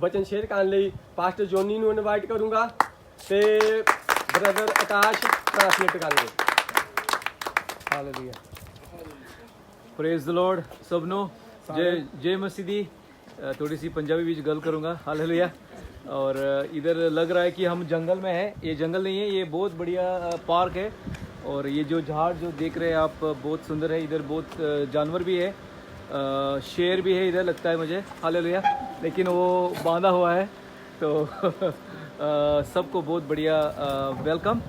ਵਚਨ ਸ਼ੇਅਰ ਕਰਨ ਲਈ ਪਾਸਟਰ ਜੋਨੀ ਨੂੰ ਇਨਵਾਈਟ ਕਰੂੰਗਾ ਤੇ ਬ੍ਰਦਰ ਆਕਾਸ਼ ਟ੍ਰਾਂਸਲੇਟ ਕਰਨਗੇ। ਹਾਲੇਲੂਇਆ। प्रेज द लॉर्ड सबनो जय मसीह दी। थोड़ी सी पंजाबी बीच गल करूँगा। हालेलुया। और इधर लग रहा है कि हम जंगल में है। ये जंगल नहीं है, ये बहुत बढ़िया पार्क है। और ये जो झाड़ जो देख रहे हैं आप बहुत सुंदर है। इधर बहुत जानवर भी है, शेर भी है इधर लगता है मुझे। हालेलुया। लेकिन वो बांधा हुआ है तो सबको बहुत बढ़िया वेलकम।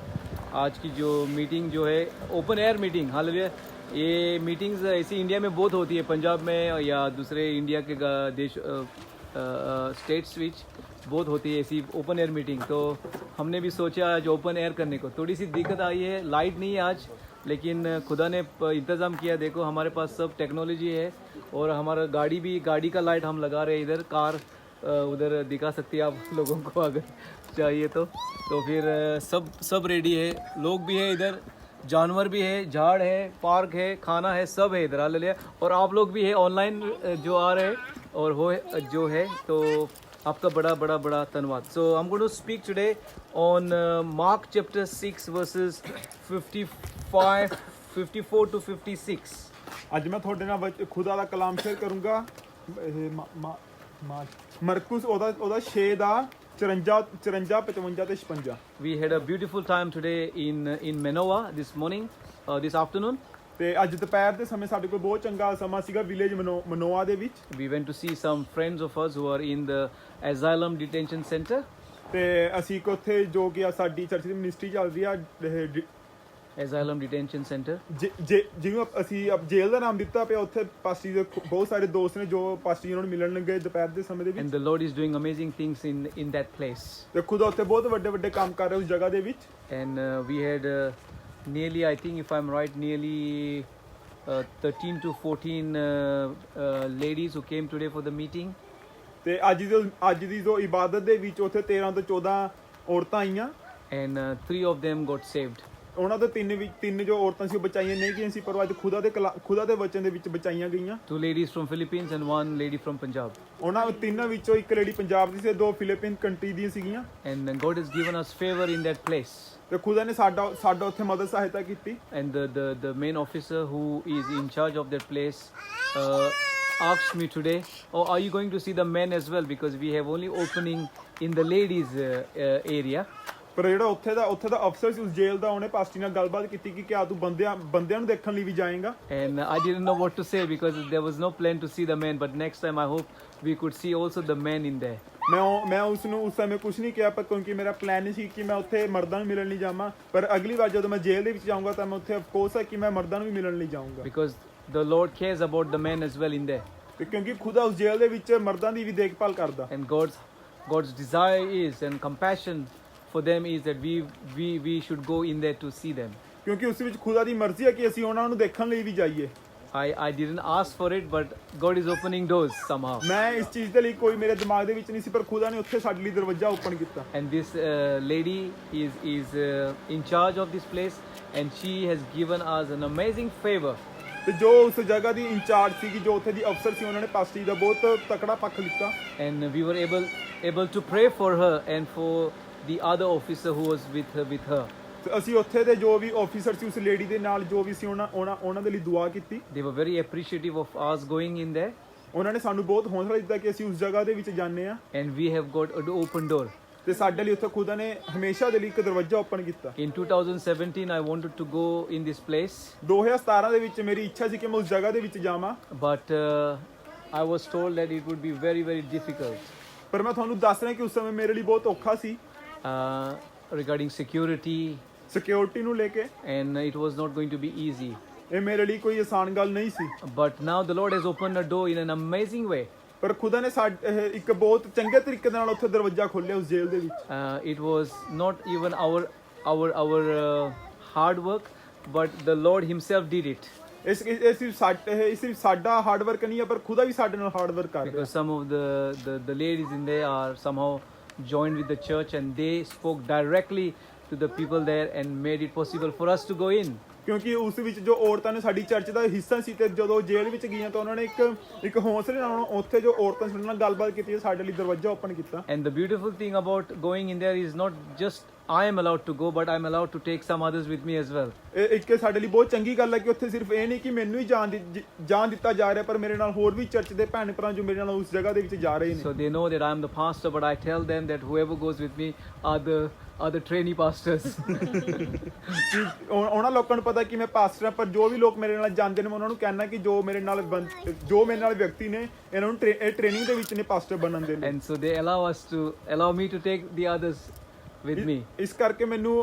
आज की जो मीटिंग जो है ओपन एयर मीटिंग। हालेलुया। ये मीटिंग्स ऐसी इंडिया में बहुत होती है, पंजाब में या दूसरे इंडिया के देश स्टेट्स विच बहुत होती है ऐसी ओपन एयर मीटिंग। तो हमने भी सोचा आज ओपन एयर करने को। थोड़ी सी दिक्कत आई है, लाइट नहीं है आज, लेकिन खुदा ने इंतज़ाम किया। देखो हमारे पास सब टेक्नोलॉजी है और हमारा गाड़ी का लाइट हम लगा रहे हैं इधर। कार उधर दिखा सकती है आप लोगों को अगर चाहिए तो फिर सब रेडी है। लोग भी है इधर, जानवर भी है, झाड़ है, पार्क है, खाना है, सब है इधर। हालेलुया। और आप लोग भी है ऑनलाइन जो आ रहे हैं और हो जो है, तो आपका बड़ा बड़ा बड़ा धन्यवाद। So I am going to speak today on Mark chapter 6 verses 54 to 56। ਅੱਜ ਮੈਂ ਤੁਹਾਡੇ ਨਾਲ ਖੁਦਾ ਦਾ ਕਲਾਮ ਸ਼ੇਅਰ ਕਰੂੰਗਾ। ਮਰਕੁਸ ਉਹਦਾ 6 ਦਾ 54 55 ਤੇ 56। We had a beautiful time today in Manoa this morning, this afternoon। ਤੇ ਅੱਜ ਦੁਪਹਿਰ ਦੇ ਸਮੇਂ ਸਾਡੇ ਕੋਲ ਬਹੁਤ ਚੰਗਾ ਸਮਾਂ ਸੀਗਾ ਵਿਲੇਜ ਮਨੋਆ ਦੇ ਵਿੱਚ। We went to see some friends of us who are in the asylum detention center। ਤੇ ਅਸੀਂ ਉੱਥੇ ਜੋ ਕਿ ਸਾਡੀ ਚਰਚ ਦੀ ਮਿਨਿਸਟਰੀ ਚੱਲਦੀ ਆ asylum detention center। ਜਿਹਨੂੰ ਅਸੀਂ ਜੇਲ੍ਹ ਦਾ ਨਾਮ ਦਿੱਤਾ ਪਿਆ। ਉੱਥੇ ਪਾਸਟਰੀ ਦੇ ਬਹੁਤ ਸਾਰੇ ਦੋਸਤ ਨੇ ਜੋ ਪਾਸਟਰੀ ਉਹਨਾਂ ਨੂੰ ਮਿਲਣ ਲੱਗੇ ਦੁਪਹਿਰ ਦੇ ਸਮੇਂ ਦੇ ਵਿੱਚ। And the Lord is doing amazing things in that place। ਤੇ ਖੁਦਾ ਉੱਥੇ ਬਹੁਤ ਵੱਡੇ ਵੱਡੇ ਕੰਮ ਕਰ ਰਿਹਾ ਉਸ ਜਗ੍ਹਾ ਦੇ ਵਿੱਚ। And we had nearly, I think if I'm right, nearly 13 to 14 ladies who came today for the meeting। ਤੇ ਅੱਜ ਦੀ ਜੋ ਇਬਾਦਤ ਦੇ ਵਿੱਚ ਉੱਥੇ 13 ਤੋਂ 14 ਔਰਤਾਂ ਆਈਆਂ। And 3 of them got saved। ਉਹਨਾਂ ਦੇ ਤਿੰਨ ਜੋ ਔਰਤਾਂ ਸੀ ਉਹ ਬਚਾਈਆਂ ਨਹੀਂ ਗਈਆਂ ਸੀ, ਪਰ ਅੱਜ ਖੁਦਾ ਦੇ ਵਚਨ ਦੇ ਵਿੱਚ ਬਚਾਈਆਂ ਗਈਆਂ। 2 ladies from Philippines and 1 lady from Punjab। ਉਹਨਾਂ ਤਿੰਨਾਂ ਵਿੱਚੋਂ ਇੱਕ ਲੇਡੀ ਪੰਜਾਬ ਦੀ ਸੀ, 2 ਫਿਲੀਪੀਨ ਕੰਟਰੀ ਦੀਆਂ ਸੀਗੀਆਂ। And God has given us favor in that place। ਤੇ ਖੁਦਾ ਨੇ ਸਾਡਾ ਉੱਥੇ ਮਦਦ ਸਹਾਇਤਾ ਕੀਤੀ। And the main officer who is in charge of that place asked me today, oh, are you going to see the men as well, because we have only opening in the ladies area। ਪਰ ਜਿਹੜਾ ਉੱਥੇ ਦਾ ਅਫਸਰ ਸੀ ਉਸ ਜੇਲ੍ਹ ਦਾ, ਉਹਨੇ ਪਾਸਟਰੀ ਨਾਲ ਗੱਲਬਾਤ ਕੀਤੀ ਕਿ ਕਿਆ ਤੂੰ ਬੰਦਿਆਂ ਨੂੰ ਦੇਖਣ ਲਈ ਵੀ ਜਾਏਗਾ। And I didn't know what to say because there was no plan to see the men, but next time I hope we could see also the men in there। ਮੈਂ ਉਸ ਸਮੇਂ ਕੁਝ ਨਹੀਂ ਕਿਹਾ, ਪਰ ਕਿਉਂਕਿ ਮੇਰਾ ਪਲਾਨ ਨਹੀਂ ਸੀ ਕਿ ਮੈਂ ਉੱਥੇ ਮਰਦਾਂ ਨੂੰ ਮਿਲਣ ਲਈ ਜਾਵਾਂ। ਪਰ ਅਗਲੀ ਵਾਰ ਜਦੋਂ ਮੈਂ ਜੇਲ੍ਹ ਦੇ ਵਿੱਚ ਜਾਊਂਗਾ ਤਾਂ ਮੈਂ ਉੱਥੇ ਅਫਕੋਰਸ ਹੈ ਕਿ ਮੈਂ ਮਰਦਾਂ ਨੂੰ ਵੀ ਮਿਲਣ ਲਈ ਜਾਊਂਗਾ। Because the Lord cares about the men as well in there। ਤੇ ਕਿਉਂਕਿ ਖੁਦਾ ਉਸ ਜੇਲ੍ਹ ਦੇ ਵਿੱਚ ਮਰਦਾਂ ਦੀ ਵੀ ਦੇਖਭਾਲ ਕਰਦਾ। And God's desire is and compassion for them is that we should go in there to see them। ਕਿਉਂਕਿ ਉਸ ਵਿੱਚ ਖੁਦਾ ਦੀ ਮਰਜ਼ੀ ਹੈ ਕਿ ਅਸੀਂ ਉਹਨਾਂ ਨੂੰ ਦੇਖਣ ਲਈ ਵੀ ਜਾਈਏ। I didn't ask for it, but God is opening doors somehow। ਮੈਂ ਇਸ ਚੀਜ਼ ਦੇ ਲਈ ਕੋਈ ਮੇਰੇ ਦਿਮਾਗ ਦੇ ਵਿੱਚ ਨਹੀਂ ਸੀ, ਪਰ ਖੁਦਾ ਨੇ ਉੱਥੇ ਸਾਡੇ ਲਈ ਦਰਵਾਜ਼ਾ ਓਪਨ ਕੀਤਾ। And this lady is in charge of this place, and she has given us an amazing favor। ਤੇ ਜੋ ਉਸ ਜਗ੍ਹਾ ਦੀ ਇੰਚਾਰਜ ਸੀਗੀ, ਜੋ ਉੱਥੇ ਦੀ ਅਫਸਰ ਸੀ, ਉਹਨਾਂ ਨੇ ਪਾਸਟਰੀ ਦਾ ਬਹੁਤ ਤਕੜਾ ਪੱਖ ਲਿੱਤਾ। And we were able to pray for her and for the other officer who was with her। ਤੇ ਅਸੀਂ ਉੱਥੇ ਦੇ ਜੋ ਵੀ ਆਫੀਸਰ ਸੀ ਉਸ ਲੇਡੀ ਦੇ ਨਾਲ ਜੋ ਵੀ ਸੀ ਉਹਨਾਂ ਦੇ ਲਈ ਦੁਆ ਕੀਤੀ। They were very appreciative of us going in there। ਉਹਨਾਂ ਨੇ ਸਾਨੂੰ ਬਹੁਤ ਹੌਸਲਾ ਦਿੱਤਾ ਕਿ ਅਸੀਂ ਉਸ ਜਗ੍ਹਾ ਦੇ ਵਿੱਚ ਜਾਂਦੇ ਆ। And we have got an open door। ਤੇ ਸਾਡੇ ਲਈ ਉੱਥੇ ਖੁਦਾ ਨੇ ਹਮੇਸ਼ਾ ਦੇ ਲਈ ਇੱਕ ਦਰਵਾਜ਼ਾ ਓਪਨ ਕੀਤਾ। In 2017 I wanted to go in this place। 2017 ਦੇ ਵਿੱਚ ਮੇਰੀ ਇੱਛਾ ਸੀ ਕਿ ਮੈਂ ਉਸ ਜਗ੍ਹਾ ਦੇ ਵਿੱਚ ਜਾਵਾਂ। But I was told that it would be very very difficult। ਪਰ ਮੈਂ ਤੁਹਾਨੂੰ ਦੱਸ ਰਿਹਾ ਕਿ ਉਸ ਸਮੇਂ ਮੇਰੇ ਲਈ ਬਹੁਤ ਔਖਾ ਸੀ। Regarding security। ਸਿਕਿਉਰਿਟੀ ਨੂੰ ਲੈ ਕੇ। And it was not going to be easy। ਇਹ ਮੇਰੇ ਲਈ ਕੋਈ ਆਸਾਨ ਗੱਲ ਨਹੀਂ ਸੀ। But now the Lord has opened a door in an amazing way। ਪਰ ਖੁਦਾ ਨੇ ਇੱਕ ਬਹੁਤ ਚੰਗੇ ਤਰੀਕੇ ਨਾਲ ਉੱਥੇ ਦਰਵਾਜ਼ਾ ਖੋਲ੍ਹਿਆ ਉਸ ਜੇਲ੍ਹ ਦੇ ਵਿੱਚ। It was not even our hard work, but the Lord himself did it। ਇਹ ਸਾਡਾ ਹਾਰਡ ਵਰਕ ਨਹੀਂ ਹੈ, ਪਰ ਖੁਦਾ ਵੀ ਸਾਡੇ ਨਾਲ ਹਾਰਡ ਵਰਕ ਕਰ ਰਿਹਾ। Because some of the ladies in there are somehow joined with the church, and they spoke directly to the people there and made it possible for us to go in। ਕਿਉਂਕਿ ਉਸ ਵਿੱਚ ਜੋ ਔਰਤਾਂ ਨੇ ਸਾਡੀ church ਦਾ ਹਿੱਸਾ ਸੀ, ਤੇ ਜਦੋਂ ਜੇਲ੍ਹ ਵਿੱਚ ਗਈਆਂ ਤਾਂ ਉਹਨਾਂ ਨੇ ਇੱਕ ਹੌਸਲੇ ਨਾਲ ਉੱਥੇ ਜੋ ਔਰਤਾਂ ਸੀ ਉਹਨਾਂ ਨਾਲ ਗੱਲਬਾਤ ਕੀਤੀ, ਸਾਡੇ ਲਈ ਦਰਵਾਜ਼ਾ ਓਪਨ ਕੀਤਾ। And the beautiful thing about going in there is not just I am allowed to go, but I am allowed to take some others with me as well. ਇਹ ਇੱਕ ਸਾਡੇ ਲਈ ਬਹੁਤ ਚੰਗੀ ਗੱਲ ਹੈ ਕਿ ਉੱਥੇ ਸਿਰਫ ਇਹ ਨਹੀਂ ਕਿ ਮੈਨੂੰ ਹੀ ਜਾਣ ਦਿੱਤਾ ਜਾ ਰਿਹਾ, ਪਰ ਮੇਰੇ ਨਾਲ ਹੋਰ ਵੀ ਚਰਚ ਦੇ ਭੈਣ ਭਰਾ ਜੋ ਮੇਰੇ ਨਾਲ ਉਸ ਜਗ੍ਹਾ ਦੇ ਵਿੱਚ ਜਾ ਰਹੇ ਨੇ। So they know that I am the pastor, but I tell them that whoever goes with me are the trainee pastors. ਕਿ ਉਹਨਾਂ ਲੋਕਾਂ ਨੂੰ ਪਤਾ ਕਿ ਮੈਂ ਪਾਸਟਰ ਹਾਂ, ਪਰ ਜੋ ਵੀ ਲੋਕ ਮੇਰੇ ਨਾਲ ਜਾਂਦੇ ਨੇ ਮੈਂ ਉਹਨਾਂ ਨੂੰ ਕਹਿਣਾ ਕਿ ਜੋ ਮੇਰੇ ਨਾਲ ਵਿਅਕਤੀ ਨੇ ਇਹਨਾਂ ਨੂੰ ਟ੍ਰੇਨਿੰਗ ਦੇ ਵਿੱਚ ਨੇ ਪਾਸਟਰ ਬਣਨ ਦੇ ਲਈ। And so they allow me to take the others with me. ਇਸ ਕਰਕੇ ਮੈਨੂੰ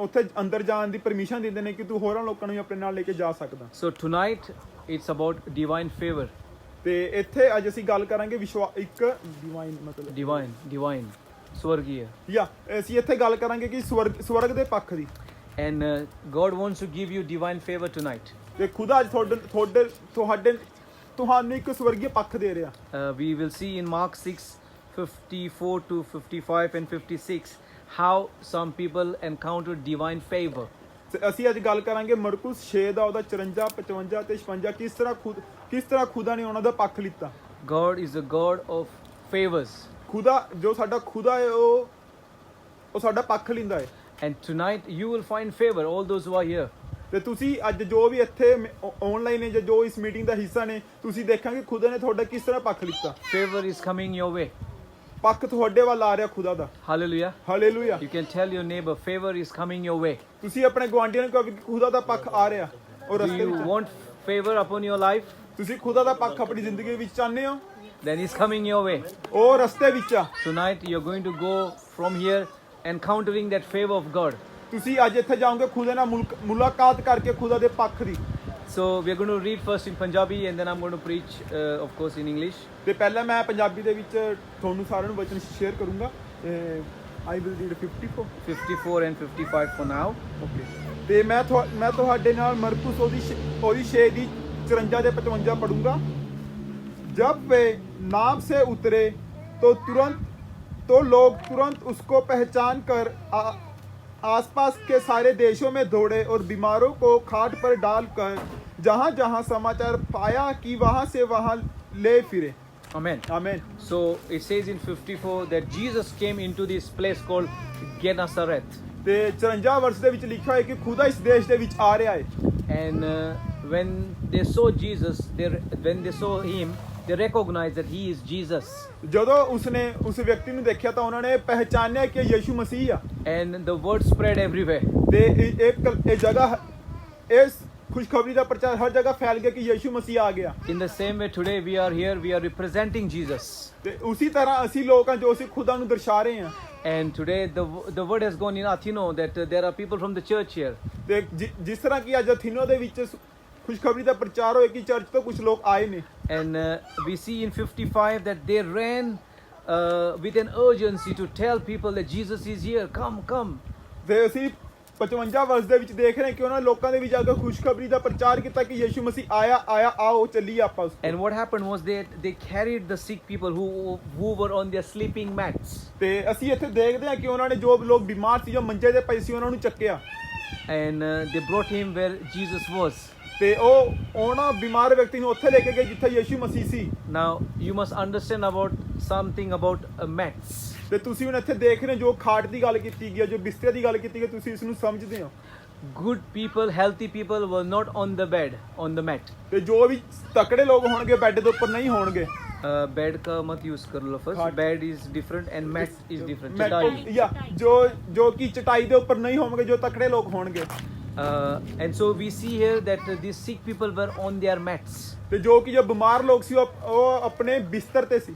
ਉੱਥੇ ਅੰਦਰ ਜਾਣ ਦੀ ਪਰਮਿਸ਼ਨ ਦਿੰਦੇ ਨੇ ਕਿ ਤੂੰ ਹੋਰਾਂ ਲੋਕਾਂ ਨੂੰ ਵੀ ਆਪਣੇ ਨਾਲ ਲੈ ਕੇ ਜਾ ਸਕਦਾ। So tonight it's about divine favor. ਤੇ ਇੱਥੇ ਅੱਜ ਅਸੀਂ ਗੱਲ ਕਰਾਂਗੇ ਇੱਕ ਡਿਵਾਈਨ ਮਤਲਬ Divine, ਸਵਰਗੀय। ਜਾਂ ਅਸੀਂ ਇੱਥੇ ਗੱਲ ਕਰਾਂਗੇ ਕਿ ਸਵਰਗ ਦੇ ਪੱਖ ਦੀ। And God wants to give you divine favor tonight. ਤੇ ਖੁਦਾ ਅੱਜ ਤੁਹਾਨੂੰ ਇੱਕ ਸਵਰਗੀ ਪੱਖ ਦੇ ਰਿਹਾ। We will see in Mark 6:54 to 55 and 56 how some people encountered divine favor. ਤੇ ਅਸੀਂ ਅੱਜ ਗੱਲ ਕਰਾਂਗੇ ਮਰਕੁਸ 6 ਦਾ ਉਹਦਾ 54, 55 ਤੇ 56 ਕਿਸ ਤਰ੍ਹਾਂ ਖੁਦਾ ਨੇ ਉਹਨਾਂ ਦਾ ਪੱਖ ਲਿੱਤਾ। God is a God of favors. ਖੁਦਾ ਜੋ ਸਾਡਾ ਖੁਦਾ ਹੈ ਉਹ ਸਾਡਾ ਪੱਖ ਲਿੰਦਾ ਹੈ। And tonight you will find favor, all those who are here. ਤੇ ਤੁਸੀਂ ਅੱਜ ਜੋ ਵੀ ਇੱਥੇ ਆਨਲਾਈਨ ਨੇ ਜਾਂ ਜੋ ਇਸ ਮੀਟਿੰਗ ਦਾ ਹਿੱਸਾ ਨੇ, ਤੁਸੀਂ ਦੇਖਾਂਗੇ ਖੁਦਾ ਨੇ ਤੁਹਾਡਾ ਕਿਸ ਤਰ੍ਹਾਂ ਪੱਖ ਲਿੱਤਾ। Favor is coming your way. ਪੱਖ ਤੁਹਾਡੇ ਵੱਲ ਆ ਰਿਹਾ ਖੁਦਾ ਦਾ। Hallelujah. Hallelujah. You can tell your neighbor, favor is coming your way. ਤੁਸੀਂ ਆਪਣੇ ਗੁਆਂਢੀਆਂ ਨੂੰ ਕਹੋ ਕਿ ਖੁਦਾ ਦਾ ਪੱਖ ਆ ਰਿਹਾ ਔਰ Do ਰਸਤੇ you ਵਿੱਚ। want favor upon your life? ਤੁਸੀਂ ਖੁਦਾ ਦਾ ਪੱਖ ਆਪਣੀ ਜ਼ਿੰਦਗੀ ਵਿੱਚ ਚਾਹੁੰਦੇ ਹੋ, Then it's coming your way. ਉਹ ਰਸਤੇ ਵਿੱਚ ਆ। Tonight you're going to go from here encountering that favor of God. ਤੁਸੀਂ ਅੱਜ ਇੱਥੇ ਜਾਓਗੇ ਖੁਦਾ ਨਾਲ ਮੁਲਾਕਾਤ ਕਰਕੇ ਖੁਦਾ ਦੇ ਪੱਖ ਦੀ। So we're going to read first in Punjabi and then I'm going to preach of course in English. ਤੇ ਪਹਿਲਾਂ ਮੈਂ ਪੰਜਾਬੀ ਦੇ ਵਿੱਚ ਤੁਹਾਨੂੰ ਸਾਰਿਆਂ ਨੂੰ ਵਚਨ ਸ਼ੇਅਰ ਕਰੂੰਗਾ। I will read 54 and 55 for now. Okay. ਤੇ ਮੈਂ ਤੁਹਾਡੇ ਨਾਲ ਮਰਕੁਸ ਉਹਦੀ 6 ਦੀ 54 ਤੇ 55 ਪੜੂੰਗਾ। जब वे नाव से उतरे तो लोग तुरंत उसको पहचान कर आसपास के सारे देशों में दौड़े और बीमारों को खाट पर डालकर जहाँ जहाँ समाचार पाया कि वहाँ से वहाँ ले फिरे। Amen. Amen. So it says in 54 that Jesus came into this place called Gennesaret. ਤੇ 54 ਵਰਸ ਦੇ ਵਿੱਚ ਲਿਖਿਆ ਹੈ ਕਿ ਖੁਦਾ ਇਸ ਦੇਸ਼ ਦੇ ਵਿੱਚ ਆ ਰਿਹਾ ਹੈ। And when they saw Jesus, when they saw him, they recognized that he is Jesus. ਜਦੋਂ ਉਸਨੇ ਉਸ ਵਿਅਕਤੀ ਨੂੰ ਦੇਖਿਆ ਤਾਂ ਉਹਨਾਂ ਨੇ ਪਹਿਚਾਨਿਆ ਕਿ ਯਿਸੂ ਮਸੀਹ ਆ। And the word spread everywhere. ਤੇ ਇਹ ਜਗ੍ਹਾ ਇਸ ਖੁਸ਼ਖਬਰੀ ਦਾ ਪ੍ਰਚਾਰ ਹਰ ਜਗ੍ਹਾ ਫੈਲ ਗਿਆ ਕਿ ਯਿਸੂ ਮਸੀਹ ਆ ਗਿਆ। In the same way today we are here, we are representing Jesus. ਤੇ ਉਸੇ ਤਰ੍ਹਾਂ ਅਸੀਂ ਲੋਕ ਹਾਂ ਜੋ ਅਸੀਂ ਖੁਦਾ ਨੂੰ ਦਰਸਾ ਰਹੇ ਹਾਂ। And today the word has gone in Athino that there are people from the church here. ਤੇ ਜਿਸ ਤਰ੍ਹਾਂ ਕਿ ਅੱਜ ਅਥੀਨੋ ਦੇ ਵਿੱਚ ਖੁਸ਼ਖਬਰੀ ਦਾ ਪ੍ਰਚਾਰ ਹੋਇਆ ਕਿ ਚਰਚ ਤੋਂ ਕੁਝ ਲੋਕ ਆਏ ਨੇ। And we see in 55 that they ran with an urgency to tell people that Jesus is here, come. ਤੇ ਅਸੀਂ 55 ਵਰਸ ਦੇ ਵਿੱਚ ਦੇਖ ਰਹੇ ਕਿ ਉਹਨਾਂ ਲੋਕਾਂ ਦੇ ਵਿੱਚ ਆ ਕੇ ਖੁਸ਼ਖਬਰੀ ਦਾ ਪ੍ਰਚਾਰ ਕੀਤਾ ਕਿ ਯਿਸੂ ਮਸੀਹ ਆਇਆ ਆਓ ਚੱਲੀਏ ਆਪਾਂ। And what happened was they carried the sick people who were on their sleeping mats. ਤੇ ਅਸੀਂ ਇੱਥੇ ਦੇਖਦੇ ਹਾਂ ਕਿ ਉਹਨਾਂ ਨੇ ਜੋ ਲੋਕ ਬਿਮਾਰ ਸੀ ਜੋ ਮੰਜੇ ਤੇ ਪਏ ਸੀ ਉਹਨਾਂ ਨੂੰ ਚੱਕਿਆ। And they brought him where Jesus was. ਤੇ ਉਹਨਾਂ ਬਿਮਾਰ ਵਿਅਕਤੀ ਨੂੰ ਉੱਥੇ ਲੈ ਕੇ ਗਏ ਜਿੱਥੇ ਯਿਸੂ ਮਸੀਹ ਸੀ। Now you must understand something about mats. ਤੇ ਤੁਸੀਂ ਹੁਣ ਇੱਥੇ ਦੇਖ ਰਹੇ ਜੋ ਖਾਟ ਦੀ ਗੱਲ ਕੀਤੀ ਗਈ ਹੈ, ਜੋ ਬਿਸਤਰੇ ਦੀ ਗੱਲ ਕੀਤੀ ਗਈ, ਤੁਸੀਂ ਇਸ ਨੂੰ ਸਮਝਦੇ ਹੋ। Good people, healthy people were not on the bed, on the mat. ਤੇ ਜੋ ਵੀ ਤਕੜੇ ਲੋਕ ਹੋਣਗੇ ਬੈੱਡ ਦੇ ਉੱਪਰ ਨਹੀਂ ਹੋਣਗੇ। Bed ka mat use kar lo first. Khat. Bed is different and mat is different. ਮੈਂ Chatai. ਜਾਂ ਜੋ ਕਿ ਚਟਾਈ ਦੇ ਉੱਪਰ ਨਹੀਂ ਹੋਣਗੇ ਜੋ ਤਕੜੇ ਲੋਕ ਹੋਣਗੇ। And so we see here that these sick people were on their mats. ਤੇ ਜੋ ਕਿ ਜੋ ਬਿਮਾਰ ਲੋਕ ਸੀ ਉਹ ਆਪਣੇ ਬਿਸਤਰ ਤੇ ਸੀ।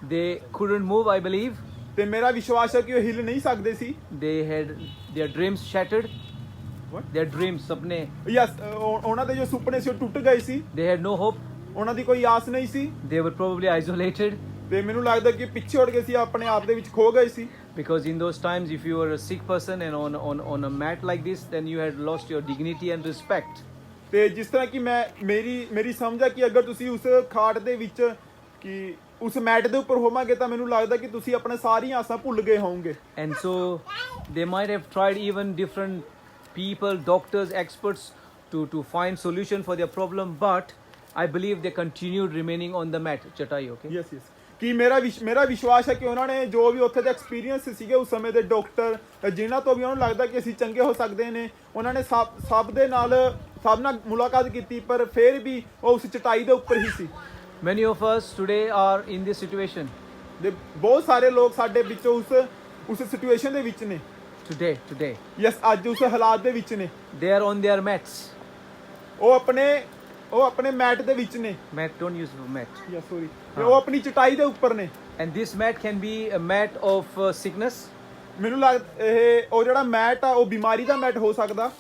They couldn't move, I believe. ਤੇ ਮੇਰਾ ਵਿਸ਼ਵਾਸ ਹੈ ਕਿ ਉਹ ਹਿੱਲ ਨਹੀਂ ਸਕਦੇ ਸੀ। They had their dreams shattered. What? Their dreams, sapne. Yes ਉਹਨਾਂ ਦੇ ਜੋ ਸੁਪਨੇ ਸੀ ਉਹ ਟੁੱਟ ਗਏ ਸੀ। They had no hope. ਉਹਨਾਂ ਦੀ ਕੋਈ ਆਸ ਨਹੀਂ ਸੀ। They were probably isolated. ਤੇ ਮੈਨੂੰ ਲੱਗਦਾ ਕਿ ਪਿੱਛੇ ਹਟ ਗਏ ਸੀ, ਆਪਣੇ ਆਪ ਦੇ ਵਿੱਚ ਖੋ ਗਏ ਸੀ। Because in those times, if you were a sick person and on a mat like this, then you had lost your dignity and respect. ਤੇ ਜਿਸ ਤਰ੍ਹਾਂ ਕਿ ਮੇਰੀ ਸਮਝ ਹੈ ਕਿ ਅਗਰ ਤੁਸੀਂ ਉਸ ਖਾਟ ਦੇ ਵਿੱਚ ਕਿ ਉਸ ਮੈਟ ਦੇ ਉੱਪਰ ਹੋਵਾਂਗੇ ਤਾਂ ਮੈਨੂੰ ਲੱਗਦਾ ਕਿ ਤੁਸੀਂ ਆਪਣੇ ਸਾਰੀਆਂ ਆਸਾਂ ਭੁੱਲ ਗਏ ਹੋਵੋਗੇ। And so they might have tried even different people, doctors, experts to find solution for their problem, but I believe they continued remaining on the mat, chatai. Okay. Yes yes ਕਿ ਮੇਰਾ ਵਿਸ਼ਵਾਸ ਹੈ ਕਿ ਉਹਨਾਂ ਨੇ ਜੋ ਵੀ ਉੱਥੇ ਦੇ ਐਕਸਪੀਰੀਅੰਸ ਸੀਗੇ ਉਸ ਸਮੇਂ ਦੇ ਡਾਕਟਰ ਜਿਨ੍ਹਾਂ ਤੋਂ ਵੀ ਉਹਨਾਂ ਨੂੰ ਲੱਗਦਾ ਕਿ ਅਸੀਂ ਚੰਗੇ ਹੋ ਸਕਦੇ ਨੇ, ਉਹਨਾਂ ਨੇ ਸਭ ਨਾਲ ਮੁਲਾਕਾਤ ਕੀਤੀ, ਪਰ ਫਿਰ ਵੀ ਉਹ ਉਸ ਚਟਾਈ ਦੇ ਉੱਪਰ ਹੀ ਸੀ। Many of us today are in this situation. ਦੇ ਬਹੁਤ ਸਾਰੇ ਲੋਕ ਸਾਡੇ ਵਿੱਚੋਂ ਉਸ ਸਿਚੁਏਸ਼ਨ ਦੇ ਵਿੱਚ ਨੇ। Today. ਯੈਸ ਅੱਜ ਉਸ ਹਾਲਾਤ ਦੇ ਵਿੱਚ ਨੇ। They are on their mats. ਉਹ ਆਪਣੇ ਮੈਟ ਦੇ ਵਿੱਚ ਨੇ। Mat, don't use mat. Yes sorry ਉਹ ਆਪਣੀ ਚਟਾਈ ਦੇ ਉੱਪਰ ਨੇ। And this mat can be a mat of sickness. ਮੈਨੂੰ ਲੱਗਦਾ ਉਹ ਜਿਹੜਾ ਮੈਟ ਆ ਉਹ ਬਿਮਾਰੀ ਦਾ ਮੈਟ ਹੋ ਸਕਦਾ।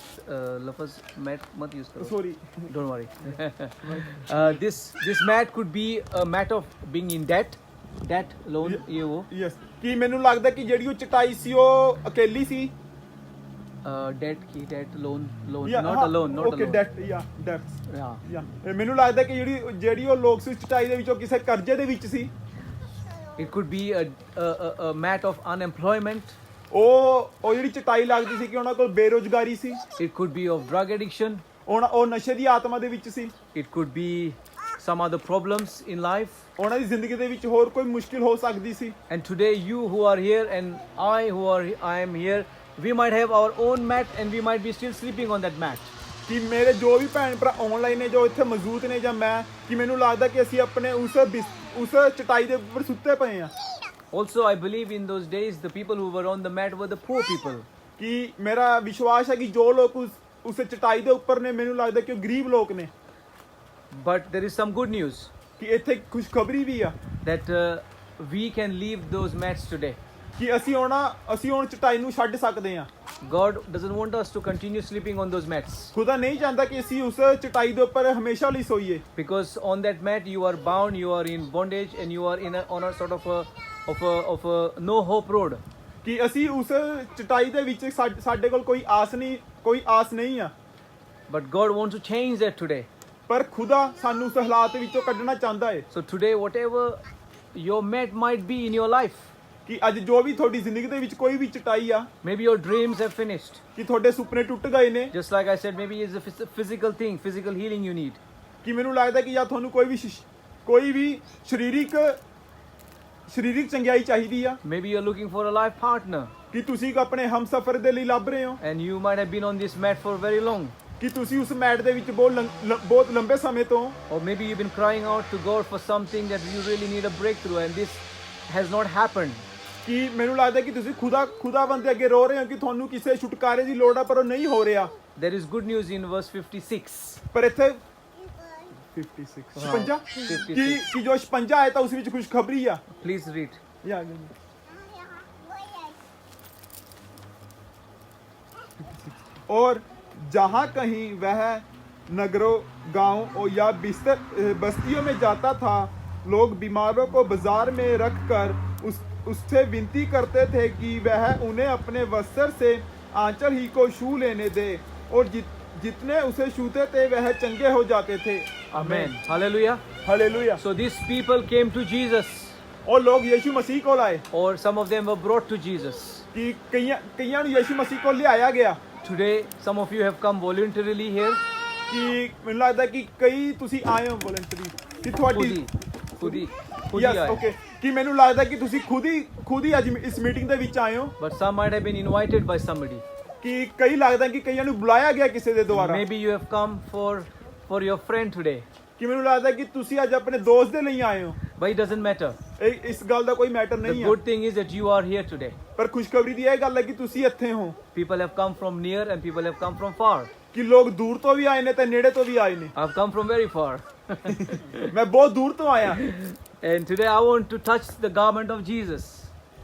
Lafaz mat mat use karo. Sorry Don't worry. This mat could be a mat of being in debt loan ye wo. Yes ਕਿ ਮੈਨੂੰ ਲੱਗਦਾ ਕਿ ਜਿਹੜੀ ਉਹ ਚਟਾਈ ਸੀ ਉਹ ਅਕੇਲੀ ਸੀ। debt loan Yeah, not alone, not okay, alone. debts Yeah. ਮੈਨੂੰ ਲੱਗਦਾ ਕਿ ਜਿਹੜੀ ਉਹ ਲੋਕ ਸੀ ਉਸ ਚਟਾਈ ਦੇ ਵਿੱਚੋਂ ਕਿਸੇ ਕਰਜ਼ੇ ਦੇ ਵਿੱਚ ਸੀ। It could be a mat of unemployment. ਉਹ ਜਿਹੜੀ ਚਟਾਈ ਲੱਗਦੀ ਸੀ ਕਿ ਉਹਨਾਂ ਕੋਲ ਬੇਰੁਜ਼ਗਾਰੀ ਸੀ। It could be of drug addiction. ਉਹ ਨਸ਼ੇ ਦੀ ਆਤਮਾ ਦੇ ਵਿੱਚ ਸੀ। It could be some other problems in life. ਉਹਨਾਂ ਦੀ ਜ਼ਿੰਦਗੀ ਦੇ ਵਿੱਚ ਹੋਰ ਕੋਈ ਮੁਸ਼ਕਿਲ ਹੋ ਸਕਦੀ ਸੀ। And today you who are here and I am here, we might have our own mat and we might be still sleeping on that mat. ਕਿ ਮੇਰੇ ਜੋ ਵੀ ਭੈਣ ਭਰਾ ਆਨਲਾਈਨ ਨੇ ਜੋ ਇੱਥੇ ਮੌਜੂਦ ਨੇ ਜਾਂ ਮੈਂ ਕਿ ਮੈਨੂੰ ਲੱਗਦਾ ਕਿ ਅਸੀਂ ਆਪਣੇ ਉਸ ਚਟਾਈ ਦੇ ਉੱਪਰ ਸੁੱਤੇ ਪਏ ਆ। Also, I believe in those days the people who were on the mat were the poor people. ਕਿ ਮੇਰਾ ਵਿਸ਼ਵਾਸ ਹੈ ਕਿ ਜੋ ਲੋਕ ਉਸ ਚਟਾਈ ਦੇ ਉੱਪਰ ਨੇ ਮੈਨੂੰ ਲੱਗਦਾ ਕਿ ਉਹ ਗਰੀਬ ਲੋਕ ਨੇ। But there is some good news ਕਿ ਇੱਥੇ ਖੁਸ਼ਖਬਰੀ ਵੀ ਆ that we can leave those mats today. ਕਿ ਅਸੀਂ ਹੁਣ ਚਟਾਈ ਨੂੰ ਛੱਡ ਸਕਦੇ ਆ। God doesn't want us to continue sleeping on those mats, ਖੁਦਾ ਨਹੀਂ ਚਾਹੁੰਦਾ ਕਿ ਅਸੀਂ ਉਸ ਚਟਾਈ ਦੇ ਉੱਪਰ ਹਮੇਸ਼ਾ ਲਈ ਸੋਈਏ। because on that mat you are bound, you are in bondage, and you are on a sort of a no hope road. ਕਿ ਅਸੀਂ ਉਸ ਚਟਾਈ ਦੇ ਵਿੱਚ ਸਾਡੇ ਕੋਲ ਕੋਈ ਆਸ ਨਹੀਂ ਆ। But God wants to change that today. ਪਰ ਖੁਦਾ ਸਾਨੂੰ ਉਸ ਹਾਲਾਤ ਵਿੱਚੋਂ ਕੱਢਣਾ ਚਾਹੁੰਦਾ ਹੈ। So today, whatever your mat might be in your life, ਕਿ ਅੱਜ ਜੋ ਵੀ ਤੁਹਾਡੀ ਜ਼ਿੰਦਗੀ ਦੇ ਵਿੱਚ ਕੋਈ ਵੀ ਚਟਾਈ ਆ, maybe your dreams have finished. ਕਿ ਤੁਹਾਡੇ ਸੁਪਨੇ ਟੁੱਟ ਗਏ ਨੇ, Just like I said, maybe it's a physical thing, physical healing you need. ਕਿ ਮੈਨੂੰ ਲੱਗਦਾ ਕਿ ਜਾਂ ਤੁਹਾਨੂੰ ਕੋਈ ਵੀ ਸਰੀਰਿਕ ਚੰਗਿਆਈ ਚਾਹੀਦੀ ਆ, Maybe you're looking for a life partner, ਕਿ ਤੁਸੀਂ ਆਪਣੇ ਹਮਸਫਰ ਦੇ ਲਈ ਲੱਭ ਰਹੇ ਹੋ, and you might have been on this mat for very long. ਕਿ ਤੁਸੀਂ ਉਸ ਮੈਟ ਦੇ ਵਿੱਚ ਬਹੁਤ ਲੰਬੇ ਸਮੇਂ ਤੋਂ, Or maybe you've been crying out to God for something that you really need a breakthrough, and this has not happened. ਕਿ ਮੈਨੂੰ ਲੱਗਦਾ ਕਿ ਤੁਸੀਂ ਖੁਦਾਵੰਦ ਦੇ ਅੱਗੇ ਰੋ ਰਹੇ ਹੋ ਕਿ ਤੁਹਾਨੂੰ ਕਿਸੇ ਛੁਟਕਾਰੇ ਦੀ ਲੋੜ ਆ, ਪਰ ਉਹ ਨਹੀਂ ਹੋ ਰਿਹਾ। There is good news in verse 56. ਪਰ ਇੱਥੇ 56 ਕਿ ਜੋ 56 ਹੈ ਤਾਂ ਉਸ ਵਿੱਚ ਖੁਸ਼ਖਬਰੀ ਆ। Please read. और जहाँ कहीं वह नगरों गांव या बस्तियों में जाता था, लोग बीमारों को बाजार में रखकर उससे विनती करते थे कि वह उन्हें अपने वस्त्र से आंचल ही को छू लेने दे, और जितने उसे छूते थे वह चंगे हो जाते थे। Amen. Hallelujah. Hallelujah. So these people came to Jesus, और लोग यीशु मसीह को लाए, or some of them were brought to Jesus. कि कईयां ਨੂੰ यीशु मसीह को ले आया गया। Today, some of you have come voluntarily here. ਕਿ ਮੈਨੂੰ ਲੱਗਦਾ ਕਿ ਕਈ ਤੁਸੀਂ ਆਏ ਹੋ ਵੋਲੰਟਰੀ ਕਿ ਤੁਹਾਡੀ ਖੁਦ ਹੀ ਯੈਸ ਆਏ. ਓਕੇ ਕਿ ਮੈਨੂੰ ਲੱਗਦਾ ਕਿ ਤੁਸੀਂ ਖੁਦ ਹੀ ਅੱਜ ਇਸ ਮੀਟਿੰਗ ਦੇ ਵਿੱਚ ਆਏ ਹੋ। But some might have been invited by somebody. ਕਿ ਕਈ ਲੱਗਦਾ ਕਿ ਕਈਆਂ ਨੂੰ ਬੁਲਾਇਆ ਗਿਆ ਕਿਸੇ ਦੇ ਦੁਆਰਾ। Maybe you have come for your friend today. ਕਿ ਮੈਨੂੰ ਲੱਗਦਾ ਕਿ ਤੁਸੀਂ ਅੱਜ ਆਪਣੇ ਦੋਸਤ ਦੇ ਲਈ ਆਏ ਹੋ। But it doesn't matter. ਇਸ ਗੱਲ ਦਾ ਕੋਈ ਮੈਟਰ The ਨਹੀਂ ਹੈ। good thing is that you are here today. ਪਰ ਖੁਸ਼ਖਬਰੀ ਦੀ ਇਹ ਗੱਲ ਹੈ ਕਿ ਤੁਸੀਂ ਇੱਥੇ ਹੋ। People have come from near and people have come from far. ਕਿ ਲੋਕ ਦੂਰ ਤੋਂ ਵੀ ਆਏ ਨੇ ਤੇ ਨੇੜੇ ਤੋਂ ਵੀ ਆਏ ਨੇ। I've come from very far. ਮੈਂ ਬਹੁਤ ਦੂਰ ਤੋਂ ਆਇਆ। And today I want to touch the garment of Jesus.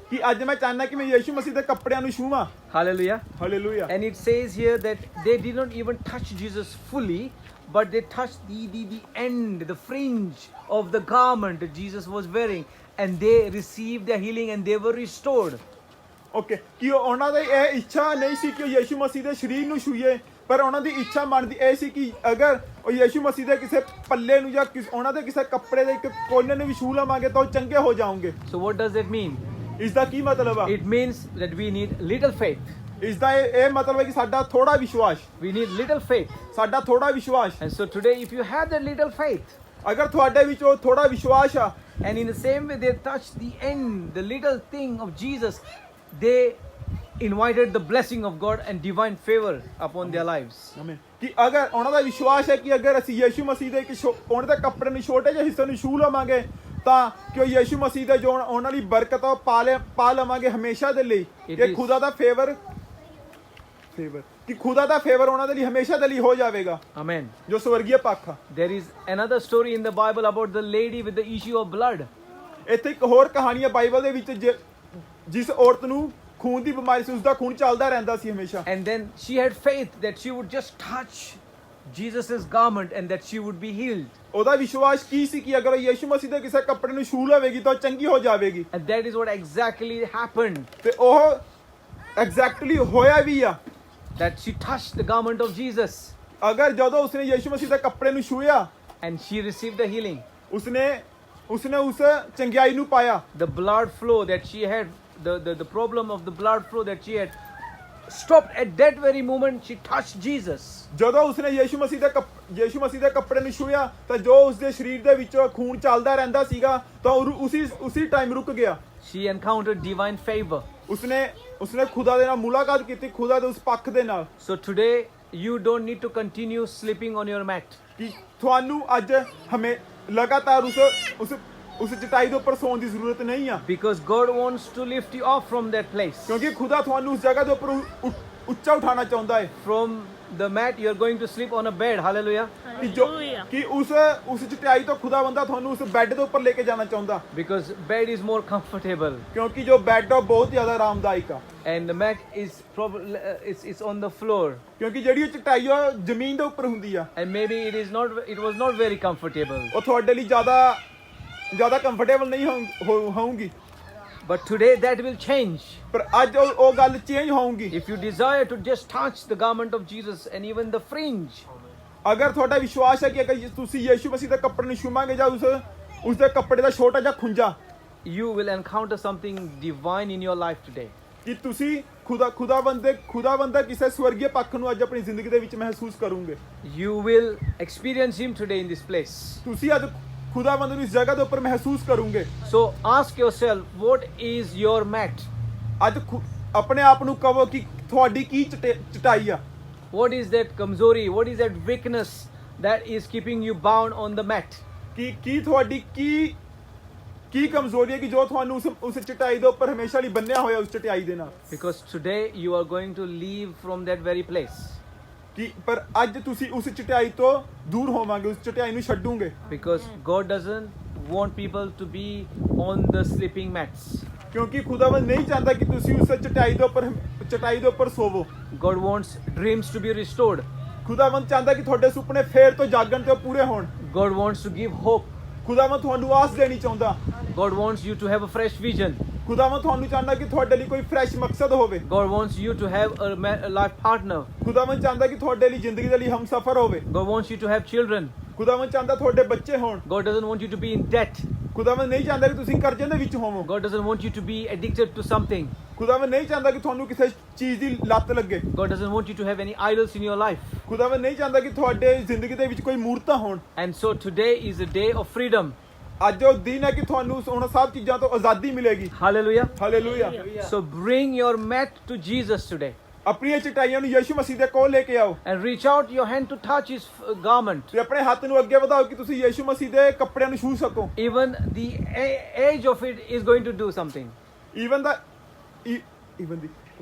ਕਿ ਅੱਜ ਮੈਂ ਚਾਹੁੰਦਾ ਕਿ ਮੈਂ ਯੀਸ਼ੂ ਮਸੀਹ ਦੇ ਕੱਪੜਿਆਂ ਨੂੰ ਛੂਵਾਂ। Hallelujah. Hallelujah. And it says here that they did not even touch Jesus fully, but they touched the end, the fringe of the garment that Jesus was wearing, and they received their healing and they were restored. Okay ਕਿ ਉਹਨਾਂ ਦੀ ਇਹ ਇੱਛਾ ਨਹੀਂ ਸੀ ਕਿ ਉਹ ਯੀਸ਼ੂ ਮਸੀਹ ਦੇ ਸਰੀਰ ਨੂੰ ਛੂਏ, ਪਰ ਉਹਨਾਂ ਦੀ ਇੱਛਾ ਮਨ ਦੀ ਇਹ ਸੀ ਕਿ ਅਗਰ ਉਹ ਯੀਸ਼ੂ ਮਸੀਹ ਦੇ ਕਿਸੇ ਪੱਲੇ ਨੂੰ ਜਾਂ ਉਹਨਾਂ ਦੇ ਕਿਸੇ ਕੱਪੜੇ ਦੇ ਇੱਕ ਕੋਨੇ ਨੂੰ ਵੀ ਛੂ ਲਵਾਂਗੇ ਤਾਂ ਉਹ ਚੰਗੇ ਹੋ ਜਾਓਗੇ। So what does that mean? ਇਸ ਦਾ ਕੀ ਮਤਲਬ ਆ? It means that we need little faith. ਇਸ ਦਾ ਇਹ ਮਤਲਬ ਹੈ ਕਿ ਸਾਡਾ ਥੋੜਾ ਵਿਸ਼ਵਾਸ, We need little faith. ਸਾਡਾ ਥੋੜਾ ਵਿਸ਼ਵਾਸ। And so today, if you have that little faith, ਅਗਰ ਤੁਹਾਡੇ ਵਿੱਚ ਉਹ ਥੋੜਾ ਵਿਸ਼ਵਾਸ ਆ, and in the same way they touched the end, the little thing of Jesus, they invited the blessing of God and divine favor upon their lives. ਕਿ ਅਗਰ ਉਹਨਾਂ ਦਾ ਵਿਸ਼ਵਾਸ ਹੈ ਕਿ ਅਗਰ ਅਸੀਂ ਯਿਸੂ ਮਸੀਹ ਦੇ ਉਹਨਾਂ ਦੇ ਕੱਪੜੇ ਨੂੰ ਛੋਟੇ ਜਿਹੇ ਹਿੱਸੇ ਨੂੰ ਛੂ ਲਵਾਂਗੇ ਤਾਂ ਕਿ ਉਹ ਯਿਸੂ ਮਸੀਹ ਦੇ ਜੋ ਉਹਨਾਂ ਲਈ ਬਰਕਤ ਉਹ ਪਾ ਲਵਾਂਗੇ ਹਮੇਸ਼ਾ ਦੇ ਲਈ, ਕਿ ਖੁਦਾ ਦਾ ਫੇਵਰ ਕਿ ਖੁਦਾ ਦਾ ਫੇਵਰ ਉਹਨਾਂ ਦੇ ਲਈ ਹਮੇਸ਼ਾ ਦੇ ਲਈ ਹੋ ਜਾਵੇਗਾ। Amen. ਜੋ ਸਵਰਗੀ ਪੱਖ ਆ। There is another story in the Bible about the lady with the issue of blood. ਇੱਥੇ ਇੱਕ ਹੋਰ ਕਹਾਣੀ ਹੈ ਬਾਈਬਲ ਦੇ ਵਿੱਚ ਜਿਸ ਔਰਤ ਨੂੰ ਖੂਨ ਦੀ ਬਿਮਾਰੀ ਸੀ, ਉਸਦਾ ਖੂਨ ਚੱਲਦਾ ਰਹਿੰਦਾ ਸੀ ਹਮੇਸ਼ਾ। And then she had faith that she would just touch Jesus's garment and that she would be healed. ਉਹਦਾ ਵਿਸ਼ਵਾਸ ਕੀ ਸੀ ਕਿ ਅਗਰ ਉਹ ਯਿਸੂ ਮਸੀਹ ਦੇ ਕਿਸੇ ਕੱਪੜੇ ਨੂੰ ਛੂ ਲਵੇਗੀ ਤਾਂ ਉਹ ਚੰਗੀ ਹੋ ਜਾਵੇਗੀ। And that is what exactly happened. ਤੇ ਉਹ ਐਗਜ਼ੈਕਟਲੀ ਹੋਇਆ ਵੀ ਆ। That she touched the garment of Jesus ਅਗਰ ਜਦੋਂ ਉਸਨੇ ਯਿਸੂ ਮਸੀਹ ਦੇ ਕੱਪੜੇ ਨੂੰ ਛੂਇਆ and she received the healing. ਉਸਨੇ ਉਸ ਚੰਗਿਆਈ ਨੂੰ ਪਾਇਆ। The blood flow that she had, the problem of the blood flow that she had stopped at that very moment. She touched Jesus. ਜਦੋਂ ਉਸਨੇ ਯਿਸੂ ਮਸੀਹ ਦੇ ਕੱਪੜੇ ਨੂੰ ਛੂਇਆ ਤਾਂ ਜੋ ਉਸਦੇ ਸਰੀਰ ਦੇ ਵਿੱਚੋਂ ਖੂਨ ਚੱਲਦਾ ਰਹਿੰਦਾ ਸੀਗਾ ਤਾਂ ਉਸੇ ਟਾਈਮ ਰੁਕ ਗਿਆ। She encountered divine favor. ਉਸਨੇ ਖੁਦਾ ਦੇ ਨਾਲ ਮੁਲਾਕਾਤ ਕੀਤੀ, ਖੁਦਾ ਦੇ ਉਸ ਪੱਖ ਦੇ ਨਾਲ। So today you don't need to continue sleeping on your mat. ਕਿ ਤੁਹਾਨੂੰ ਅੱਜ ਲਗਾਤਾਰ ਉਸ ਚਟਾਈ ਦੇ ਉੱਪਰ ਸੌਣ ਦੀ ਜ਼ਰੂਰਤ ਨਹੀਂ ਆ। Because God wants to lift you off from that place. ਕਿਉਂਕਿ ਖੁਦਾ ਤੁਹਾਨੂੰ ਉਸ ਜਗ੍ਹਾ ਦੇ ਉੱਪਰ ਉੱਚਾ ਉਠਾਉਣਾ ਚਾਹੁੰਦਾ ਹੈ। From the mat you are going to sleep on a bed. Hallelujah. ਕਿ ਉਸ ਚਟਾਈ ਤੋਂ ਖੁਦਾ ਬੰਦਾ ਤੁਹਾਨੂੰ ਉਸ ਬੈੱਡ ਦੇ ਉੱਪਰ ਲੈ ਕੇ ਜਾਣਾ ਚਾਹੁੰਦਾ। Because bed is more comfortable. ਕਿਉਂਕਿ ਜੋ ਬੈੱਡ ਆ ਬਹੁਤ ਜ਼ਿਆਦਾ ਆਰਾਮਦਾਇਕ ਆ। And the mat is probably it's on the floor. ਕਿਉਂਕਿ ਜਿਹੜੀ ਉਹ ਚਟਾਈ ਆ ਜ਼ਮੀਨ ਦੇ ਉੱਪਰ ਹੁੰਦੀ ਆ। And maybe it was not very comfortable. ਉਹ ਤੁਹਾਡੇ ਲਈ ਜ਼ਿਆਦਾ ਕੰਫਰਟੇਬਲ ਨਹੀਂ ਹੋਊਗੀ। But today that will change. ਪਰ ਅੱਜ ਉਹ ਗੱਲ ਚੇਂਜ ਹੋਊਗੀ। If you desire to just touch the garment of Jesus and even the fringe. ਅਗਰ ਤੁਹਾਡਾ ਵਿਸ਼ਵਾਸ ਹੈ ਕਿ ਅਗਰ ਤੁਸੀਂ ਯਿਸੂ ਮਸੀਹ ਦੇ ਕੱਪੜੇ ਨੂੰ ਛੂਵਾਂਗੇ ਜਾਂ ਉਸ ਦੇ ਕੱਪੜੇ ਦਾ ਛੋਟਾ ਜਿਹਾ ਖੁੰਝਾ, you will encounter something divine in your life today. ਕਿ ਤੁਸੀਂ ਖੁਦਾ ਬੰਦੇ ਕਿਸੇ ਸਵਰਗੀ ਪੱਖ ਨੂੰ ਅੱਜ ਆਪਣੀ ਜ਼ਿੰਦਗੀ ਦੇ ਵਿੱਚ ਮਹਿਸੂਸ ਕਰੋਗੇ। You will experience him today in this place. ਤੁਸੀਂ ਅੱਜ ਖੁਦਾ ਬੰਦੇ ਨੂੰ ਇਸ ਜਗ੍ਹਾ ਦੇ ਉੱਪਰ ਮਹਿਸੂਸ ਕਰੋਗੇ। So ask yourself, what is your mat? ਅੱਜ ਆਪਣੇ ਆਪ ਨੂੰ ਕਹੋ ਕਿ ਤੁਹਾਡੀ ਕੀ ਚਟਾਈ ਆ। What is that kamzori? What is that weakness that is keeping you bound on the mat? ਕੀ ਤੁਹਾਡੀ ਕੀ ਕਮਜ਼ੋਰੀ ਹੈ ਕਿ ਜੋ ਤੁਹਾਨੂੰ ਉਸ ਚਟਾਈ ਦੇ ਉੱਪਰ ਹਮੇਸ਼ਾ ਲਈ ਬੰਨਿਆ ਹੋਇਆ ਉਸ ਚਟਾਈ ਦੇ ਨਾਲ। Because today you are going to leave from that very place. ਪਰ ਅੱਜ ਤੁਸੀਂ ਉਸ ਚਟਾਈ ਤੋਂ ਦੂਰ ਹੋਵਾਂਗੇ, ਉਸ ਚਟਾਈ ਨੂੰ ਛੱਡੋਗੇ। Because God doesn't want people to be on the sleeping mats. ਕਿਉਂਕਿ ਖੁਦਾਵੰਦ ਨਹੀਂ ਚਾਹੁੰਦਾ ਕਿ ਤੁਸੀਂ ਉਸ ਚਟਾਈ ਦੇ ਉੱਪਰ ਸੋਵੋ। God wants dreams to be restored. ਖੁਦਾਵੰਦ ਚਾਹੁੰਦਾ ਕਿ ਤੁਹਾਡੇ ਸੁਪਨੇ ਫੇਰ ਤੋਂ ਜਾਗਣ ਤੇ ਪੂਰੇ ਹੋਣ। God wants to give hope. ਖੁਦਾਵੰਦ ਤੁਹਾਨੂੰ ਆਸ ਦੇਣੀ ਚਾਹੁੰਦਾ। God wants you to have a fresh vision. ਖੁਦਾਵੰਦ ਤੁਹਾਨੂੰ ਚਾਹੁੰਦਾ ਕਿ ਤੁਹਾਡੇ ਲਈ ਕੋਈ ਫਰੈਸ਼ ਮਕਸਦ ਹੋਵੇ। God wants you to have a life partner. ਖੁਦਾਵੰਦ ਚਾਹੁੰਦਾ ਕਿ ਤੁਹਾਡੇ ਲਈ ਜ਼ਿੰਦਗੀ ਦੇ ਲਈ ਹਮਸਫਰ ਹੋਵੇ। God wants you to have children. ਖੁਦਾਵੰਦ ਚਾਹੁੰਦਾ ਤੁਹਾਡੇ ਬੱਚੇ ਹੋਣ। God doesn't want you to be in debt. ਖੁਦਾਵੰਦ ਨਹੀਂ ਚਾਹੁੰਦਾ ਕਿ ਤੁਸੀਂ ਕਰਜ਼ੇ ਦੇ ਵਿੱਚ ਹੋਵੋ। God doesn't want you to be addicted to something. ਖੁਦਾਵੰਦ ਨਹੀਂ ਚਾਹੁੰਦਾ ਕਿ ਤੁਹਾਨੂੰ ਕਿਸੇ ਚੀਜ਼ ਦੀ ਲੱਤ ਲੱਗੇ। God doesn't want you to have any idols in your life. ਖੁਦਾਵੰਦ ਨਹੀਂ ਚਾਹੁੰਦਾ ਕਿ ਤੁਹਾਡੇ ਜ਼ਿੰਦਗੀ ਦੇ ਵਿੱਚ ਕੋਈ ਮੂਰਤਾਂ ਹੋਣ। And so today is a day of freedom. ਅੱਜ ਉਹ ਦਿਨ ਹੈ ਕਿ ਤੁਹਾਨੂੰ ਉਹਨਾਂ ਸਭ ਚੀਜ਼ਾਂ ਤੋਂ ਆਜ਼ਾਦੀ ਮਿਲੇਗੀ। Hallelujah. Hallelujah. So bring your mat to Jesus today. ਆਪਣੀਆਂ ਚਟਾਈਆਂ ਨੂੰ ਯਿਸੂ ਮਸੀਹ ਦੇ ਕੋਲ ਲੈ ਕੇ ਆਓ। And reach out your hand to touch his garment. ਤੇ ਆਪਣੇ ਹੱਥ ਨੂੰ ਅੱਗੇ ਵਧਾਓ ਕਿ ਤੁਸੀਂ ਯਿਸੂ ਮਸੀਹ ਦੇ ਕੱਪੜਿਆਂ ਨੂੰ ਛੂ ਸਕੋ। Even the age of it is going to do something. Even the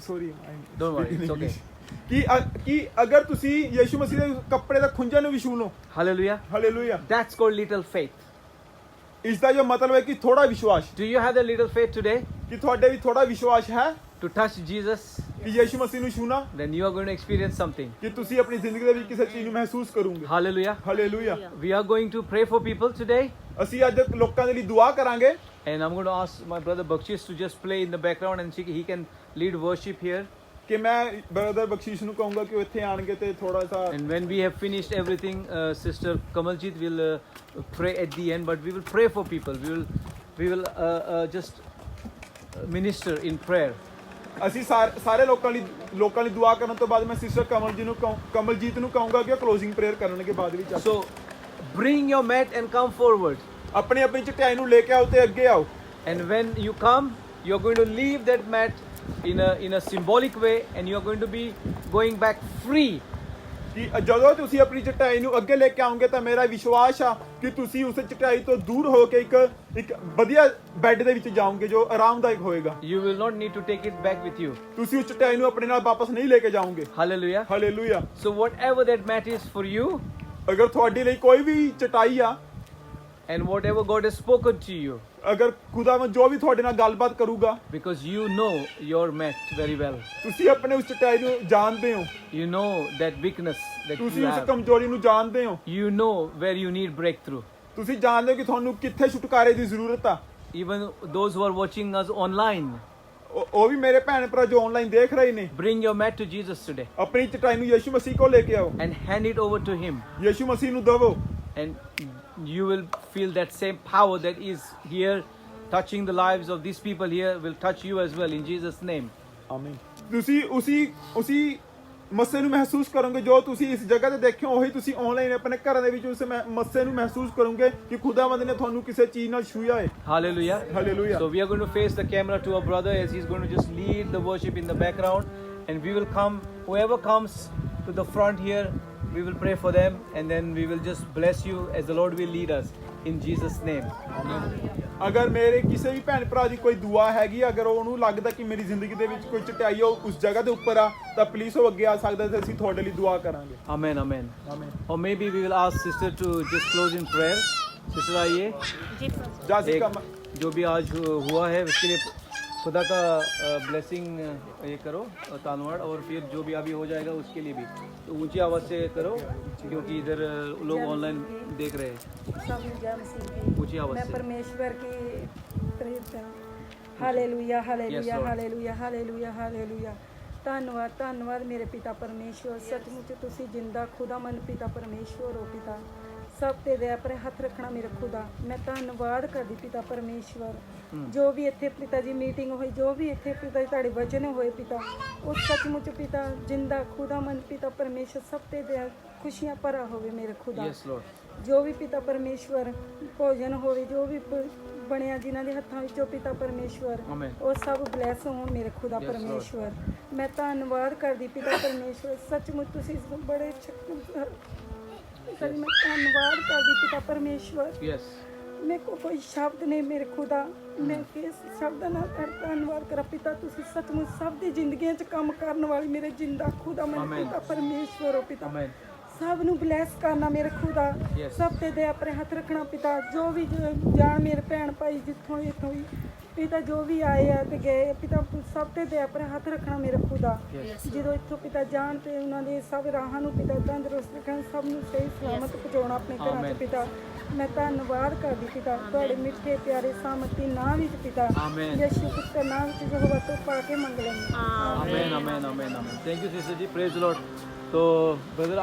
sorry Don't worry, it's okay. ਕਿ ਅਗਰ ਤੁਸੀਂ ਯਿਸੂ ਮਸੀਹ ਦੇ ਕੱਪੜੇ ਦਾ ਖੁੰਝੇ ਨੂੰ ਵੀ ਛੂ ਲਓ। Hallelujah. Hallelujah. That's called little faith. ਇਸ ਦਾ ਜੋ ਮਤਲਬ ਹੈ ਕਿ ਥੋੜਾ ਵਿਸ਼ਵਾਸ। Do you have the little faith today ਕਿ ਤੁਹਾਡੇ ਵੀ ਥੋੜਾ ਵਿਸ਼ਵਾਸ ਹੈ to touch Jesus? ਕਿ ਯਿਸੂ ਮਸੀਹ ਨੂੰ ਛੂਣਾ। Then you are going to experience something. ਕਿ ਤੁਸੀਂ ਆਪਣੀ ਜ਼ਿੰਦਗੀ ਦੇ ਵਿੱਚ ਕਿਸੇ ਚੀਜ਼ ਨੂੰ ਮਹਿਸੂਸ ਕਰੋਗੇ। Hallelujah. Hallelujah. We are going to pray for people today. ਅਸੀਂ ਅੱਜ ਲੋਕਾਂ ਦੇ ਲਈ ਦੁਆ ਕਰਾਂਗੇ। And I'm going to ask my brother Bakshish to just play in the background and he can lead worship here. ਕਿ ਮੈਂ ਬ੍ਰਦਰ ਬਖਸ਼ੀਸ਼ ਨੂੰ ਕਹੂੰਗਾ ਕਿ ਉਹ ਇੱਥੇ ਆਣਗੇ ਤੇ ਥੋੜਾ ਸਾ। And when we have finished everything, Sister Kamaljit will pray at the end. But we will pray for people. We will just minister in prayer. ਅਸੀਂ ਸਾਰੇ ਲੋਕਾਂ ਲਈ ਦੁਆ ਕਰਨ ਤੋਂ ਬਾਅਦ ਮੈਂ ਸਿਸਟਰ ਕਮਲਜੀਤ ਨੂੰ ਕਹੂੰਗਾ ਕਿ ਉਹ ਕਲੋਜ਼ਿੰਗ ਪ੍ਰੇਅਰ ਕਰਨਗੇ ਬਾਅਦ ਵਿੱਚ। So bring your mat and come forward. ਆਪਣੀ ਆਪਣੀ ਚਟਾਈ ਨੂੰ ਲੈ ਕੇ ਆਓ ਤੇ ਅੱਗੇ ਆਓ। And when you come, you're going to leave that mat in a symbolic way, and you're going to be going back free. ਕਿ ਜਦੋਂ ਤੁਸੀਂ ਆਪਣੀ ਚਟਾਈ ਨੂੰ ਅੱਗੇ ਲੈ ਕੇ ਆਓਗੇ ਤਾਂ ਮੇਰਾ ਵਿਸ਼ਵਾਸ ਆ ਕਿ ਤੁਸੀਂ ਉਸ ਚਟਾਈ ਤੋਂ ਦੂਰ ਹੋ ਕੇ ਇੱਕ ਵਧੀਆ ਬੈੱਡ ਦੇ ਵਿੱਚ ਜਾਓਗੇ ਜੋ ਆਰਾਮਦਾਇਕ ਹੋਏਗਾ। You will not need to take it back with you. ਤੁਸੀਂ ਉਸ ਚਟਾਈ ਨੂੰ ਆਪਣੇ ਨਾਲ ਵਾਪਸ ਨਹੀਂ ਲੈ ਕੇ ਜਾਓਗੇ। Hallelujah. Hallelujah. So whatever that mat is for you, ਅਗਰ ਤੁਹਾਡੇ ਲਈ ਕੋਈ ਵੀ ਚਟਾਈ ਆ and whatever God has spoken to you, ਅਗਰ ਖੁਦਾਵੰਦ ਜੋ ਵੀ ਤੁਹਾਡੇ ਨਾਲ ਗੱਲਬਾਤ ਕਰੂਗਾ, because you know your mat very well. ਤੁਸੀਂ ਆਪਣੇ ਉਸ ਚਟਾਈ ਨੂੰ ਜਾਣਦੇ ਹੋ, You know that weakness that ਤੁਸੀਂ you ਉਸ have. ਕਮਜ਼ੋਰੀ ਨੂੰ ਜਾਣਦੇ ਹੋ, You know where you need breakthrough. ਤੁਸੀਂ ਜਾਣਦੇ ਹੋ ਕਿ ਤੁਹਾਨੂੰ ਕਿੱਥੇ ਛੁਟਕਾਰੇ ਦੀ ਜ਼ਰੂਰਤ ਆ। Even those who are watching us online, ਉਹ ਵੀ ਮੇਰੇ ਭੈਣ ਭਰਾ ਜੋ ਆਨਲਾਈਨ ਦੇਖ ਰਹੇ ਨੇ, bring your mat to Jesus today ਆਪਣੀ ਚਟਾਈ ਨੂੰ ਯਿਸੂ ਮਸੀਹ ਕੋਲ ਲੈ ਕੇ ਆਓ, and hand it over to Him, ਯਿਸੂ ਮਸੀਹ ਨੂੰ ਦਵੋ, and you will feel that same power that is here touching the lives of these people here will touch you as well in Jesus name. ਆਮੀਨ। ਤੁਸੀਂ ਉਸੀ ਮੱਸੇ ਨੂੰ ਮਹਿਸੂਸ ਕਰੋਗੇ ਜੋ ਤੁਸੀਂ ਇਸ ਜਗ੍ਹਾ ਤੇ ਦੇਖਿਓ, ਉਹੀ ਤੁਸੀਂ ਆਨਲਾਈਨ ਆਪਣੇ ਘਰਾਂ ਦੇ ਵਿੱਚ ਉਸ ਮੱਸੇ ਨੂੰ ਮਹਿਸੂਸ ਕਰੋਗੇ ਕਿ ਖੁਦਾਵੰਦ ਨੇ ਤੁਹਾਨੂੰ ਕਿਸੇ ਚੀਜ਼ ਨਾਲ ਛੂਇਆ ਹੈ। Hallelujah. Hallelujah. So we are going to face the camera to our brother as he's going to just lead the worship in the background, and we will come, whoever comes to the front here, we will pray for them, and then we will just bless you as the Lord will lead us in Jesus name. ਅਗਰ ਮੇਰੇ ਕਿਸੇ ਵੀ ਭੈਣ ਭਰਾ ਦੀ ਕੋਈ ਦੁਆ ਹੈਗੀ, ਅਗਰ ਉਹਨੂੰ ਲੱਗਦਾ ਕਿ ਮੇਰੀ ਜ਼ਿੰਦਗੀ ਦੇ ਵਿੱਚ ਕੋਈ ਚਟਾਈ ਉਸ ਜਗ੍ਹਾ ਦੇ ਉੱਪਰ ਆ ਤਾਂ ਪਲੀਜ਼ ਉਹ ਅੱਗੇ ਆ ਸਕਦਾ ਤੇ ਅਸੀਂ ਤੁਹਾਡੇ ਲਈ ਦੁਆ ਕਰਾਂਗੇ। Amen, amen. ਆਮੀਨ। Or maybe we will ask sister to just close in prayer. Sister आइए। ਜਾਸਿਕਾ जो भी आज हुआ है उसके लिए खुदा का ब्लेसिंग ये करो तानवाड़, और फिर जो भी अभी हो जाएगा उसके लिए भी तो ऊंची आवाज़ से करो क्योंकि इधर लोग ऑनलाइन देख रहे हैं। सब जय मसीह की। ऊंची आवाज़ मैं से। परमेश्वर की प्रेरित हूं। Hallelujah hallelujah Lord. Hallelujah hallelujah hallelujah. ਧੰਨਵਾਦ ਧੰਨਵਾਦ ਮੇਰੇ ਪਿਤਾ ਪਰਮੇਸ਼ਵਰ, ਸੱਚਮੁੱਚ ਤੁਸੀਂ ਜਿੰਦਾ ਖੁਦਾਮੰਦ ਪਿਤਾ ਪਰਮੇਸ਼ਵਰ ਹੋ ਪਿਤਾ, ਸਭ ਤੇ ਦਇਆ ਪਰ ਹੱਥ ਰੱਖਣਾ ਮੇਰੇ ਖੁਦਾ। ਮੈਂ ਧੰਨਵਾਦ ਕਰਦੀ ਪਿਤਾ ਪਰਮੇਸ਼ਵਰ, ਜੋ ਵੀ ਇੱਥੇ ਪਿਤਾ ਜੀ ਮੀਟਿੰਗ ਹੋਈ, ਜੋ ਵੀ ਇੱਥੇ ਪਿਤਾ ਜੀ ਤੁਹਾਡੇ ਵਚਨ ਹੋਏ ਪਿਤਾ, ਉਹ ਸੱਚਮੁੱਚ ਪਿਤਾ ਜਿੰਦਾ ਖੁਦਾਮੰਦ ਪਿਤਾ ਪਰਮੇਸ਼ਵਰ ਸਭ ਤੇ ਦਇਆ ਖੁਸ਼ੀਆਂ ਭਰਾ ਹੋਵੇ ਮੇਰੇ ਖੁਦਾ। Yes, Lord. ਜੋ ਵੀ ਪਿਤਾ ਪਰਮੇਸ਼ਵਰ ਭੋਜਨ ਹੋਵੇ, ਜੋ ਵੀ ਬਣਿਆ ਜਿਨ੍ਹਾਂ ਦੇ ਹੱਥਾਂ ਵਿੱਚੋਂ ਪਿਤਾ ਪਰਮੇਸ਼ਵਰ, Amen. ਉਹ ਸਭ ਬਲੈਸ ਹੋਣ ਮੇਰੇ ਖੁਦਾ Yes, Lord. ਪਰਮੇਸ਼ਵਰ। ਮੈਂ ਧੰਨਵਾਦ ਕਰਦੀ ਪਿਤਾ ਪਰਮੇਸ਼ਵਰ, ਸੱਚਮੁੱਚ ਤੁਸੀਂ ਬੜੇ ਮੈਂ ਧੰਨਵਾਦ ਕਰਦੀ ਪਿਤਾ ਪਰਮੇਸ਼ਵਰ। Yes. ਮੇਰੇ ਕੋਲ ਕੋਈ ਸ਼ਬਦ ਨਹੀਂ ਮੇਰੇ ਖੁਦਾ, ਮੈਂ ਕਿਸ ਸ਼ਬਦ ਨਾਲ ਧੰਨਵਾਦ ਕਰਾਂ ਪਿਤਾ। ਤੁਸੀਂ ਸੱਚਮੁੱਚ ਸਭ ਦੀ ਜ਼ਿੰਦਗੀਆਂ 'ਚ ਕੰਮ ਕਰਨ ਵਾਲੀ ਮੇਰੇ ਜਿੰਦਾ ਖੁਦਾ ਮੇਰੇ Amen. ਪਿਤਾ ਪਰਮੇਸ਼ਵਰ ਹੋ ਪਿਤਾ। Amen. ਸਭ ਨੂੰ ਬਲੈਸ ਕਰਨਾ ਮੇਰੇ ਖੁਦਾ, Yes. ਸਭ ਤੇ ਦੇ ਆਪਣੇ ਹੱਥ ਰੱਖਣਾ ਪਿਤਾ। ਜੋ ਵੀ ਜਾਣ ਮੇਰੇ ਭੈਣ ਭਾਈ ਜਿੱਥੋਂ ਇੱਥੋਂ ਵੀ ਪਿਤਾ ਜੋ ਵੀ ਆਏ ਆ ਤੇ ਗਏ ਪਿਤਾ, ਸਭ ਤੇ ਦੇ ਆਪਣੇ ਹੱਥ ਰੱਖਣਾ ਮੇਰੇ ਖੁਦਾ। Yes. ਜਦੋਂ ਇੱਥੋਂ ਪਿਤਾ ਜਾਣ ਤੇ ਉਹਨਾਂ ਦੇ ਸਭ ਰਾਹਾਂ ਨੂੰ ਪਿਤਾ ਤੰਦਰੁਸਤ ਰੱਖਣਾ, ਸਭ ਨੂੰ ਸਹੀ ਸਲਾਮਤ ਪਹੁੰਚਾਉਣਾ ਆਪਣੇ ਘਰਾਂ 'ਚ Amen. ਪਿਤਾ। ਮੈਂ ਧੰਨਵਾਦ ਕਰਦੀ ਪਿਤਾ ਤੁਹਾਡੇ ਮਿੱਠੇ ਪਿਆਰੇ ਸਾਮਤੀ ਨਾਂ ਵਿੱਚ ਪਿਤਾ, Amen. ਯਿਸੂ ਪੁੱਤਰ ਨਾਂ ਵਿੱਚ ਯਹੋਵਾ ਤੋਂ ਪਾ ਕੇ ਮੰਗ ਲੈਂਦੇ। Amen, amen, amen, amen. Thank you, sister ji. Praise the Lord. तो ब्रदर